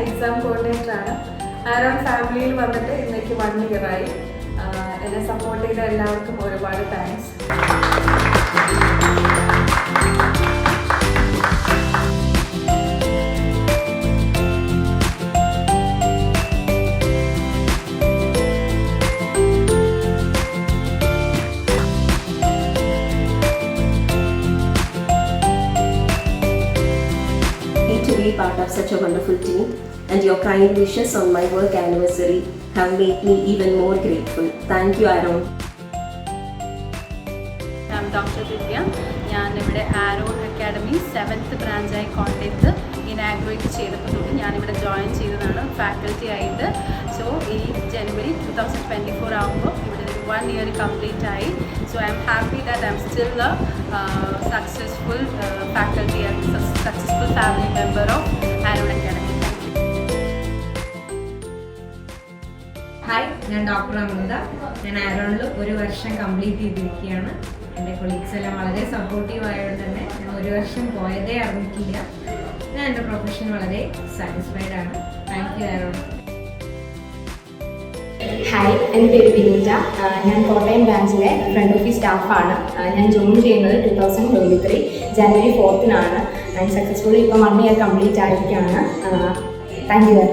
Exam കോർഡിനേറ്ററാണ്. Aaron ഫാമിലിയിൽ വന്നിട്ട് ഇന്നേക്ക് 1 ഇയറായി. എന്നെ സപ്പോർട്ട് ചെയ്ത എല്ലാവർക്കും ഒരുപാട് thanks. To be part of such a wonderful team, and your kind wishes on my work anniversary have made me even more grateful. Thank you, Aaron. I'm Dr. Divya. ഞാൻ ഇവിടെ Aaron academy 7th ബ്രാഞ്ചായി കോട്ടയത്ത് inaugurate ചെയ്തപ്പോൾ ഞാനിവിടെ join ചെയ്തതാണ് faculty ആയിട്ട്. So ഈ ജനുവരി 2024 ആകുമ്പോൾ ഇവിടെ 1 ഇയർ കംപ്ലീറ്റ് ആയി. So I am happy that I am still A successful faculty and successful family member of Aaron academy. Hi, ഞാൻ ഡോക്ടർ അമൃത. ഞാൻ ആരോണിൽ 1 വർഷം കംപ്ലീറ്റ് ചെയ്തിരിക്കുകയാണ്. എൻ്റെ കൊളീഗ്സ് എല്ലാം വളരെ സപ്പോർട്ടീവ് ആയതുകൊണ്ട് തന്നെ ഞാൻ 1 വർഷം പോയതേ അറിഞ്ഞിട്ടില്ല. ഞാൻ എൻ്റെ പ്രൊഫഷൻ വളരെ സാറ്റിസ്ഫൈഡ് ആണ്. Thank you Aaron. ഹായ്, എൻ്റെ പേര് വിനീത. ഞാൻ കോട്ടയം ബ്രാഞ്ചിലെ ഫ്രണ്ട് ഓഫീസ് സ്റ്റാഫാണ്. ഞാൻ ജോയിൻ ചെയ്യുന്നത് 2023 ജനുവരി 4 ഞാൻ സക്സസ്ഫുള്ളി ഇപ്പോൾ 1 ഇയർ കംപ്ലീറ്റ് ആയിരിക്കുകയാണ്. Thank you.